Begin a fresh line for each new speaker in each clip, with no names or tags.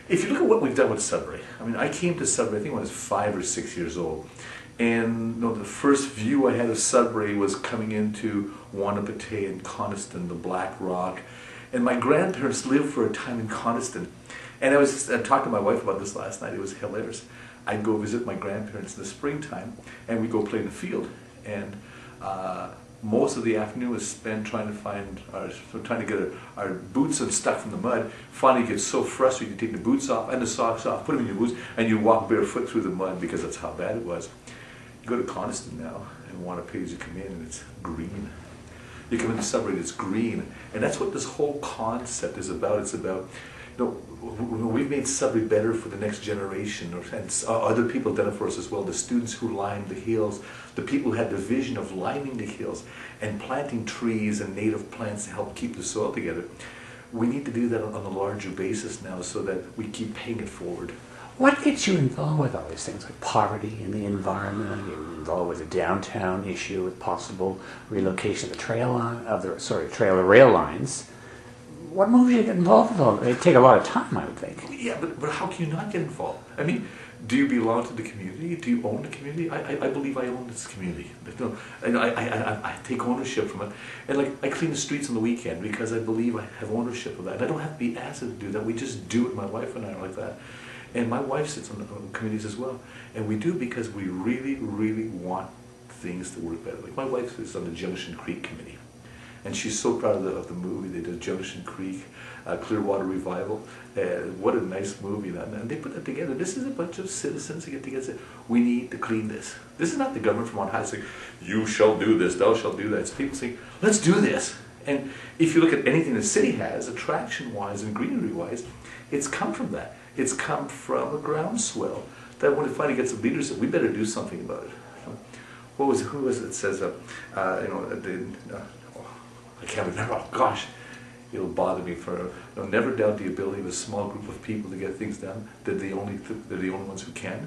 if you look at what we've done with Sudbury, I mean, I came to Sudbury, I think when I was 5 or 6 years old. And you know, the first view I had of Sudbury was coming into Wanapitei and Coniston, the Black Rock. And my grandparents lived for a time in Coniston. And I talked to my wife about this last night. It was hilarious. I'd go visit my grandparents in the springtime, and we'd go play in the field. And most of the afternoon was spent trying to get our boots unstuck from the mud. Finally, you get so frustrated, you take the boots off and the socks off, put them in your boots, and you walk barefoot through the mud because that's how bad it was. You go to Coniston now, and Wanapitei, you come in, and it's green. You come into Sudbury, it's green, and that's what this whole concept is about. It's about, you know, we've made Sudbury better for the next generation, and other people have done it for us as well. The students who lined the hills, the people who had the vision of lining the hills and planting trees and native plants to help keep the soil together. We need to do that on a larger basis now so that we keep paying it forward.
What gets you involved with all these things, like poverty and the environment? You're involved with the downtown issue, with possible relocation of the trail rail lines. What moves you to get involved with all that? It'd take a lot of time, I would think.
Yeah, but how can you not get involved? I mean, do you belong to the community? Do you own the community? I believe I own this community. And I take ownership from it. And like, I clean the streets on the weekend because I believe I have ownership of that. And I don't have to be asked to do that. We just do it, my wife and I are like that. And my wife sits on the committees as well. And we do because we really, really want things to work better. Like my wife sits on the Junction Creek Committee. And she's so proud of the movie they did, Junction Creek, Clearwater Revival. What a nice movie. And they put that together. This is a bunch of citizens who get together and say, we need to clean this. This is not the government from on high saying, you shall do this, thou shalt do that. It's people saying, let's do this. And if you look at anything the city has, attraction-wise and greenery-wise, it's come from that. It's come from a groundswell that when it finally gets the leaders, we better do something about it. Who was it that says, I can't remember, oh gosh, it'll bother me for, never doubt the ability of a small group of people to get things done, they're the only ones who can.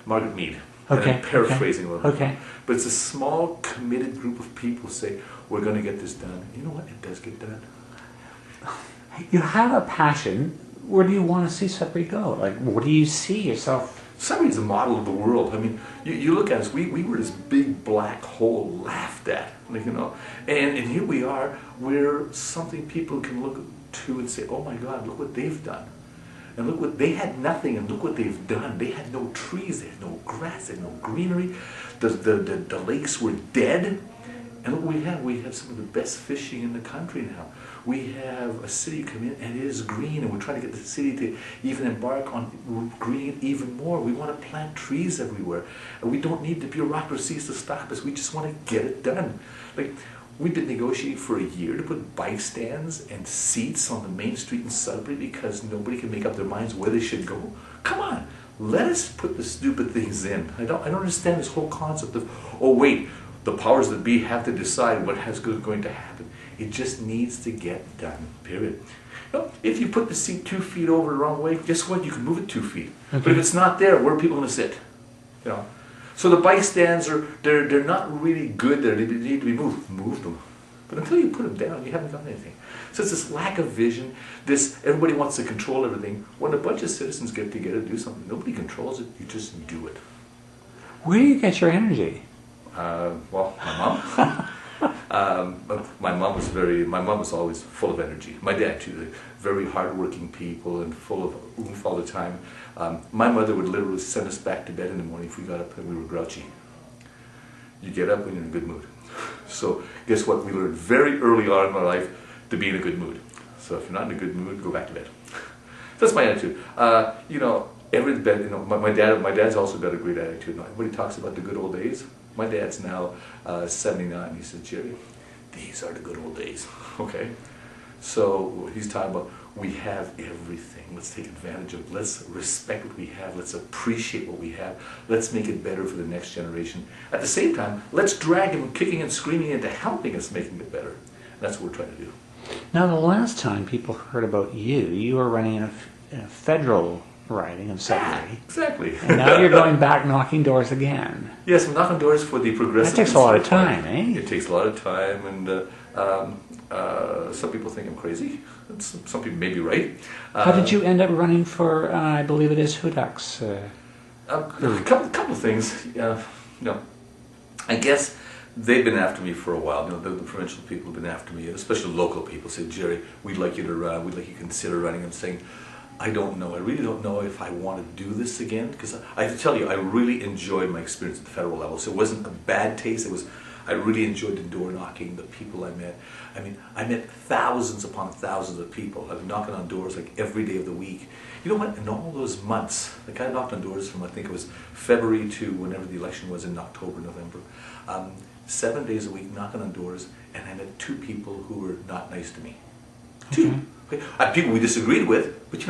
Margaret Mead.
Okay.
And I'm paraphrasing a little bit.
Okay.
But it's a small, committed group of people who say, we're going to get this done. You know what? It does get done.
You have a passion. Where do you want to see Sudbury go? Like, what do you see yourself?
Sudbury's a model of the world. I mean, you look at us, we were this big black hole laughed at, like, you know, and here we are, we're something people can look to and say, oh my God, look what they've done. And look what, they had nothing, and look what they've done. They had no trees, they had no grass, they had no greenery. The lakes were dead. And look what we have. We have some of the best fishing in the country now. We have a city come in and it is green, and we're trying to get the city to even embark on green even more. We want to plant trees everywhere. And we don't need the bureaucracies to stop us. We just want to get it done. Like, we've been negotiating for a year to put bike stands and seats on the main street in Sudbury because nobody can make up their minds where they should go. Come on, let us put the stupid things in. I don't understand this whole concept of, oh wait, the powers that be have to decide what is going to happen. It just needs to get done, period. You know, if you put the seat 2 feet over the wrong way, guess what? You can move it 2 feet. Okay. But if it's not there, where are people going to sit? You know. So the bike stands they're not really good there. They need to be moved. Move them. But until you put them down, you haven't done anything. So it's this lack of vision. This everybody wants to control everything. When a bunch of citizens get together to do something, nobody controls it. You just do it.
Where do you get your energy?
Well, my mom. My mom was always full of energy. My dad too, very hardworking people and full of oomph all the time. My mother would literally send us back to bed in the morning if we got up and we were grouchy. You get up when you're in a good mood. So guess what? We learned very early on in my life to be in a good mood. So if you're not in a good mood, go back to bed. That's my attitude. You know, my dad's also got a great attitude. Everybody talks about the good old days. My dad's now 79. He said, Jerry, these are the good old days. Okay? So he's talking about, we have everything. Let's take advantage of it. Let's respect what we have. Let's appreciate what we have. Let's make it better for the next generation. At the same time, let's drag him kicking and screaming into helping us making it better. And that's what we're trying to do.
Now, the last time people heard about you, you were running in a federal riding of Sudbury.
Yeah, exactly.
And now you're going back knocking doors again.
Yes, I'm knocking doors for the progressive.
That takes a lot of time, eh?
It takes a lot of time, and Some people think I'm crazy. Some people may be right.
How did you end up running for, I believe it is Hudak's?
A couple of things. I guess they've been after me for a while. The provincial people have been after me, especially local people. Say, Gerry, we'd like you to run. We'd like you to consider running. I'm saying, I don't know. I really don't know if I want to do this again, because I have to tell you, I really enjoyed my experience at the federal level. So it wasn't a bad taste. I really enjoyed the door knocking, the people I met. I mean, I met thousands upon thousands of people. I've been knocking on doors like every day of the week. You know what? In all those months, like I knocked on doors from, I think it was February to whenever the election was in October, November. 7 days a week knocking on doors, and I met 2 people who were not nice to me. 2. Okay. People we disagreed with, but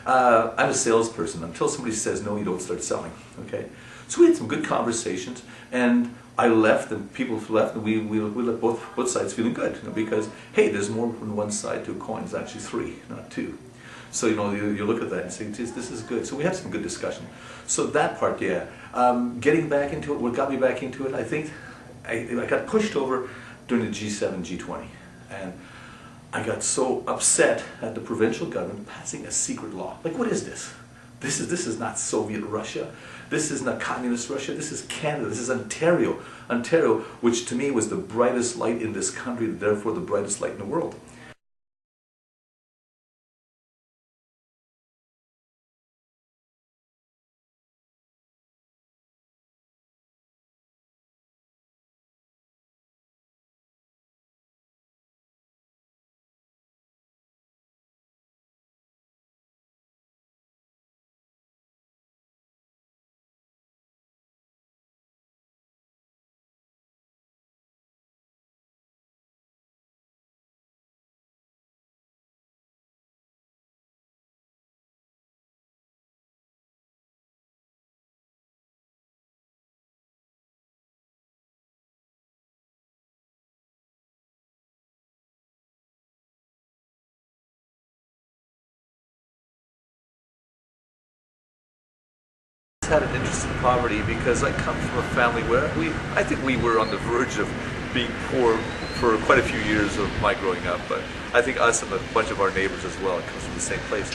I'm a salesperson. Until somebody says no, you don't start selling. Okay, so we had some good conversations, and I left, and people left, and we left both sides feeling good, because hey, there's more than one side to a coin. It's actually 3, not 2. So you look at that and say, this is good. So we had some good discussion. So that part, yeah. Getting back into it, what got me back into it, I think I got pushed over during the G7, G20, and I got so upset at the provincial government passing a secret law. Like, what is this? This is not Soviet Russia. This is not communist Russia. This is Canada. This is Ontario. Ontario, which to me was the brightest light in this country, therefore the brightest light in the world. Had an interest in poverty because I come from a family where I think we were on the verge of being poor for quite a few years of my growing up, but I think us and a bunch of our neighbors as well, it comes from the same place.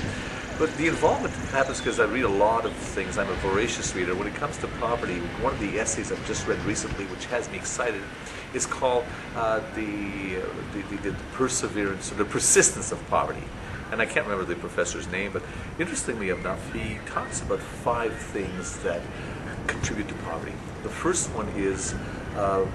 But the involvement happens because I read a lot of things. I'm a voracious reader. When it comes to poverty, one of the essays I've just read recently, which has me excited, is called the perseverance or the persistence of poverty. And I can't remember the professor's name, but interestingly enough, he talks about 5 things that contribute to poverty. The first one is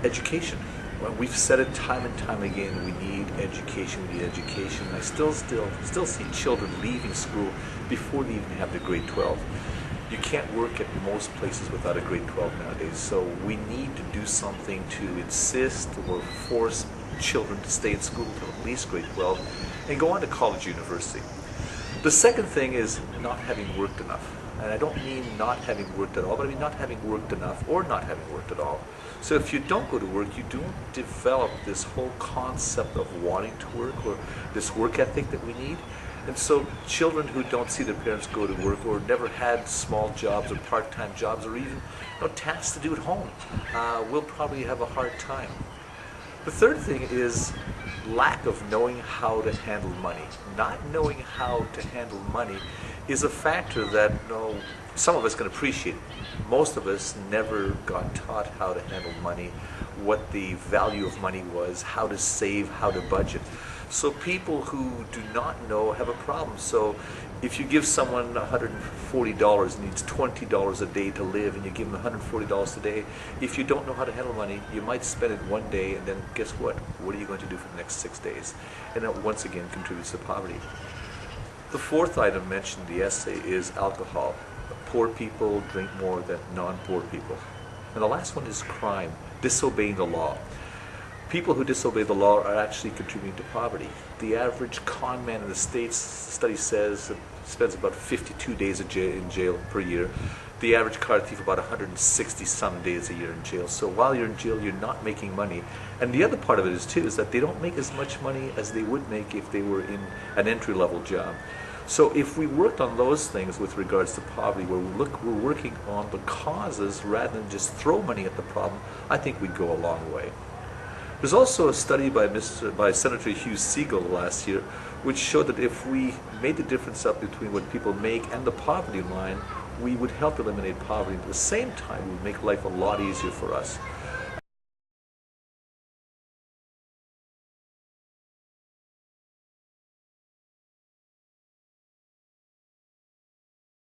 education. Well, we've said it time and time again, we need education, we need education. I still see children leaving school before they even have their grade 12. You can't work at most places without a grade 12 nowadays, so we need to do something to insist or force children to stay in school until at least grade 12 and go on to college, university. The second thing is not having worked enough. And I don't mean not having worked at all, but I mean not having worked enough or not having worked at all. So if you don't go to work, you don't develop this whole concept of wanting to work or this work ethic that we need. And so children who don't see their parents go to work or never had small jobs or part-time jobs or even tasks to do at home will probably have a hard time. The third thing is lack of knowing how to handle money. Not knowing how to handle money is a factor that some of us can appreciate. Most of us never got taught how to handle money, what the value of money was, how to save, how to budget. So people who do not know have a problem. So if you give someone $140 and needs $20 a day to live, and you give them $140 a day, if you don't know how to handle money, you might spend it one day, and then guess what? What are you going to do for the next 6 days? And that once again contributes to poverty. The fourth item mentioned in the essay is alcohol. Poor people drink more than non-poor people. And the last one is crime, disobeying the law. People who disobey the law are actually contributing to poverty. The average con man in the States, study says, spends about 52 days in jail per year. The average car thief about 160 some days a year in jail. So while you're in jail, you're not making money. And the other part of it is too, is that they don't make as much money as they would make if they were in an entry-level job. So if we worked on those things with regards to poverty, where we're working on the causes rather than just throw money at the problem, I think we'd go a long way. There's also a study by Senator Hugh Siegel last year, which showed that if we made the difference up between what people make and the poverty line, we would help eliminate poverty. At the same time, we would make life a lot easier for us.